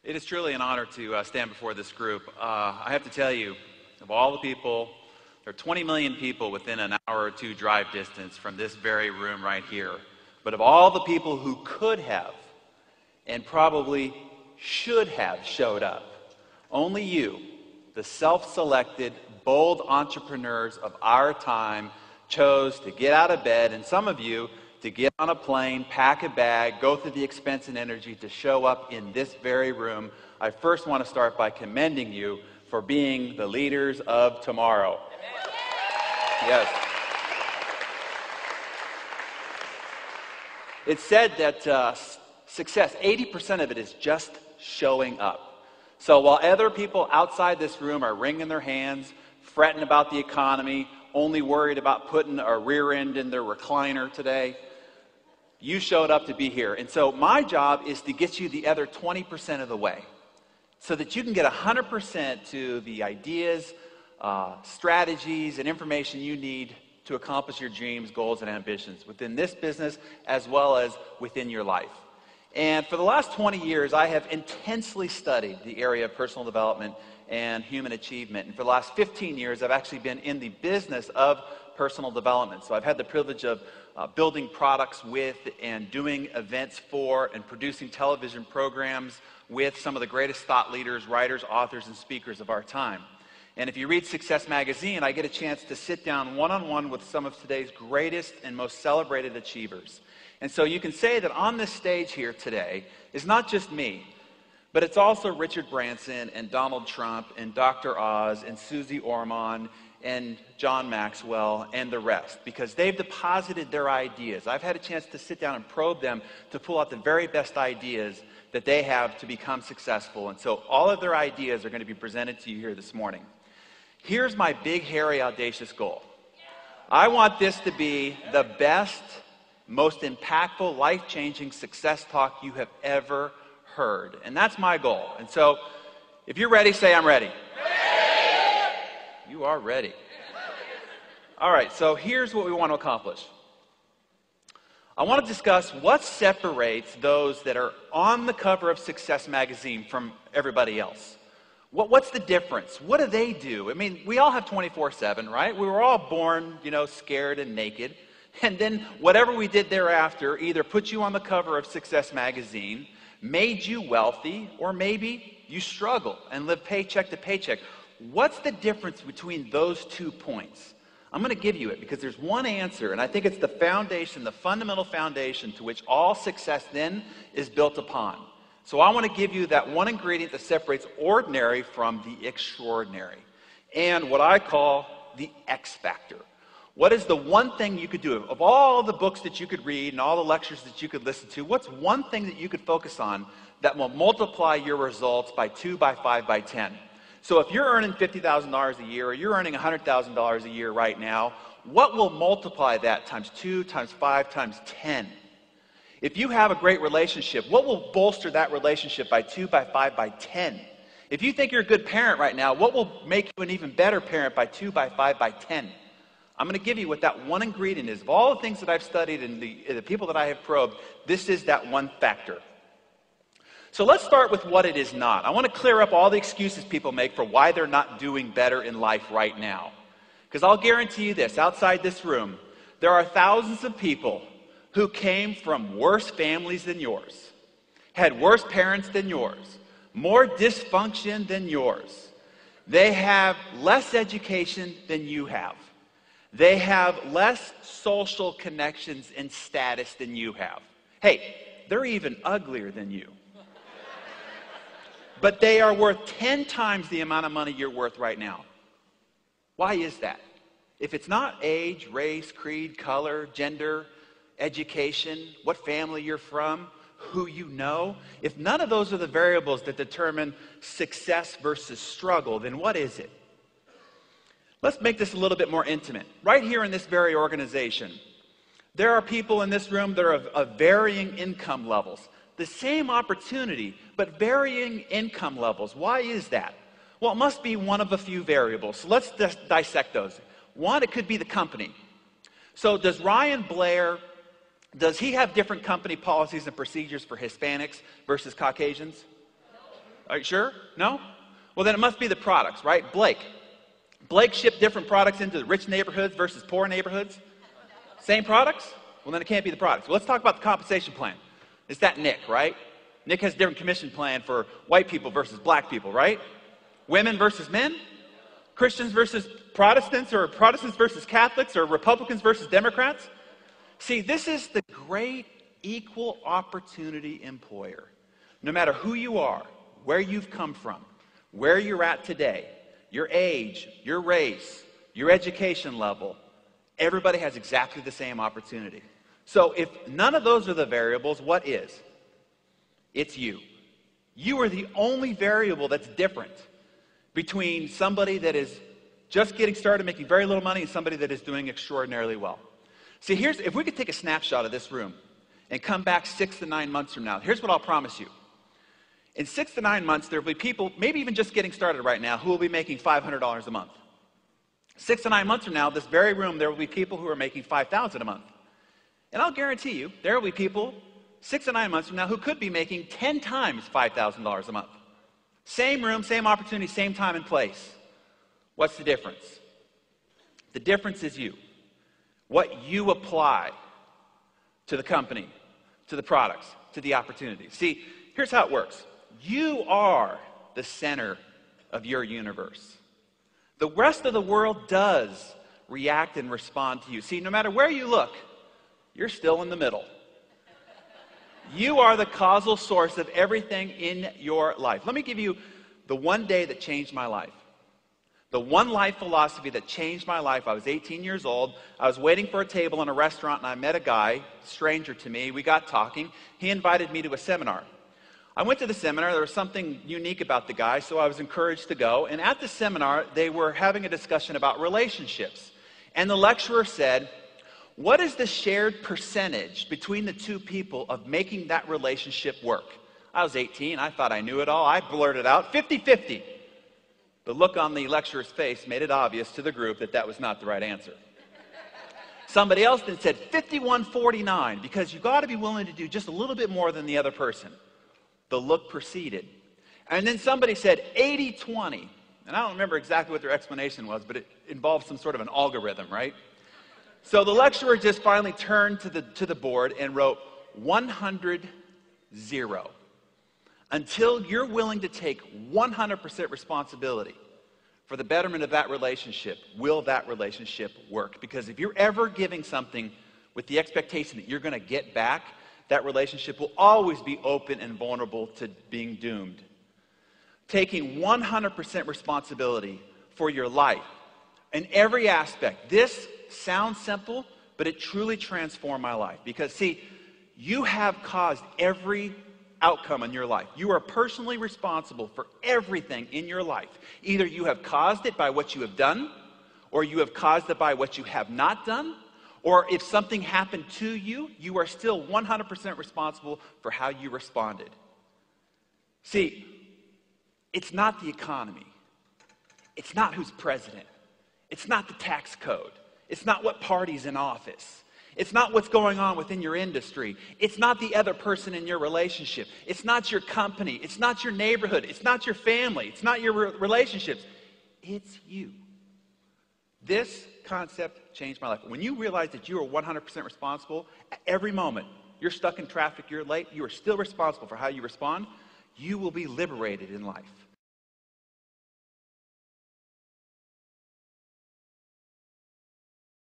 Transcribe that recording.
It is truly an honor to stand before this group. I have to tell you, of all the people, there are 20 million people within an hour or two drive distance from this very room right here. But of all the people who could have and probably should have showed up, only you, the self-selected, bold entrepreneurs of our time, chose to get out of bed, and some of you to get on a plane, pack a bag, go through the expense and energy to show up in this very room. I first want to start by commending you for being the leaders of tomorrow. Yes. It's said that success, 80% of it is just showing up. So while other people outside this room are wringing their hands, fretting about the economy, only worried about putting a rear end in their recliner today, you showed up to be here. And so my job is to get you the other 20% of the way so that you can get 100% to the ideas, strategies, and information you need to accomplish your dreams, goals, and ambitions within this business as well as within your life. And for the last 20 years, I have intensely studied the area of personal development and human achievement. And for the last 15 years, I've actually been in the business of personal development. So I've had the privilege of building products with and doing events for and producing television programs with some of the greatest thought leaders, writers, authors, and speakers of our time. And if you read Success Magazine, I get a chance to sit down one-on-one with some of today's greatest and most celebrated achievers. And so you can say that on this stage here today is not just me, but it's also Richard Branson and Donald Trump and Dr. Oz and Susie Orman and John Maxwell and the rest, because they've deposited their ideas. I've had a chance to sit down and probe them to pull out the very best ideas that they have to become successful. And so all of their ideas are going to be presented to you here this morning. Here's my big, hairy, audacious goal. I want this to be the best, most impactful, life-changing success talk you have ever heard. And that's my goal. And so if you're ready, say I'm ready. You are ready. All right, so here's what we want to accomplish. I want to discuss what separates those that are on the cover of Success Magazine from everybody else. What's the difference? What do they do? I mean, we all have 24/7, right? We were all born, scared and naked. And then whatever we did thereafter either put you on the cover of Success Magazine, made you wealthy, or maybe you struggle and live paycheck to paycheck. What's the difference between those 2 points? I'm going to give you it because there's one answer, and I think it's the foundation, the fundamental foundation to which all success then is built upon. So I want to give you that one ingredient that separates ordinary from the extraordinary, and what I call the X factor. What is the one thing you could do? Of all the books that you could read and all the lectures that you could listen to, what's one thing that you could focus on that will multiply your results by 2, by 5, by 10? So if you're earning $50,000 a year or you're earning $100,000 a year right now, what will multiply that times 2, times 5, times 10? If you have a great relationship, what will bolster that relationship by 2, by 5, by 10? If you think you're a good parent right now, what will make you an even better parent by 2, by 5, by 10? I'm going to give you what that one ingredient is. Of all the things that I've studied and the people that I have probed, this is that one factor. So let's start with what it is not. I want to clear up all the excuses people make for why they're not doing better in life right now. Because I'll guarantee you this, outside this room, there are thousands of people who came from worse families than yours, had worse parents than yours, more dysfunction than yours. They have less education than you have. They have less social connections and status than you have. Hey, they're even uglier than you. But they are worth 10 times the amount of money you're worth right now. Why is that? If it's not age, race, creed, color, gender, education, what family you're from, who you know, if none of those are the variables that determine success versus struggle, then what is it? Let's make this a little bit more intimate. Right here in this very organization, there are people in this room that are of varying income levels. The same opportunity, but varying income levels. Why is that? Well, it must be one of a few variables. So let's dissect those. One, it could be the company. So does Ryan Blair, does he have different company policies and procedures for Hispanics versus Caucasians? Are you sure? No? Well, then it must be the products, right? Blake shipped different products into rich neighborhoods versus poor neighborhoods. Same products? Well, then it can't be the products. Well, let's talk about the compensation plan. It's that Nick, right? Nick has a different commission plan for white people versus black people, right? Women versus men? Christians versus Protestants, or Protestants versus Catholics, or Republicans versus Democrats? See, this is the great equal opportunity employer. No matter who you are, where you've come from, where you're at today, your age, your race, your education level, everybody has exactly the same opportunity. So if none of those are the variables, what is? It's you. You are the only variable that's different between somebody that is just getting started making very little money and somebody that is doing extraordinarily well. See, if we could take a snapshot of this room and come back 6 to 9 months from now, here's what I'll promise you. In 6 to 9 months, there will be people, maybe even just getting started right now, who will be making $500 a month. 6 to 9 months from now, this very room, there will be people who are making $5,000 a month. And I'll guarantee you, there will be people 6 to 9 months from now who could be making 10 times $5,000 a month. Same room, same opportunity, same time and place. What's the difference? The difference is you. What you apply to the company, to the products, to the opportunities. See, here's how it works. You are the center of your universe. The rest of the world does react and respond to you. See, no matter where you look, you're still in the middle. You are the causal source of everything in your life. Let me give you the one day that changed my life. The one life philosophy that changed my life. I was 18 years old. I was waiting for a table in a restaurant, and I met a guy, stranger to me. We got talking. He invited me to a seminar. I went to the seminar. There was something unique about the guy, so I was encouraged to go. And at the seminar, they were having a discussion about relationships. And the lecturer said, what is the shared percentage between the two people of making that relationship work? I was 18. I thought I knew it all. I blurted out 50-50. The look on the lecturer's face made it obvious to the group that that was not the right answer. Somebody else then said 51-49, because you've got to be willing to do just a little bit more than the other person. The look proceeded. And then somebody said 80-20. And I don't remember exactly what their explanation was, but it involved some sort of an algorithm, right? So the lecturer just finally turned to the board and wrote 100-0. Until you're willing to take 100% responsibility for the betterment of that relationship, will that relationship work? Because if you're ever giving something with the expectation that you're going to get back, that relationship will always be open and vulnerable to being doomed. Taking 100% responsibility for your life in every aspect. This sounds simple, but it truly transformed my life. Because, see, you have caused every outcome in your life. You are personally responsible for everything in your life. Either you have caused it by what you have done, or you have caused it by what you have not done, or if something happened to you, you are still 100% responsible for how you responded. See, it's not the economy. It's not who's president. It's not the tax code. It's not what party's in office. It's not what's going on within your industry. It's not the other person in your relationship. It's not your company. It's not your neighborhood. It's not your family. It's not your relationships. It's you. This concept changed my life. When you realize that you are 100% responsible at every moment, you're stuck in traffic, you're late, you are still responsible for how you respond, you will be liberated in life.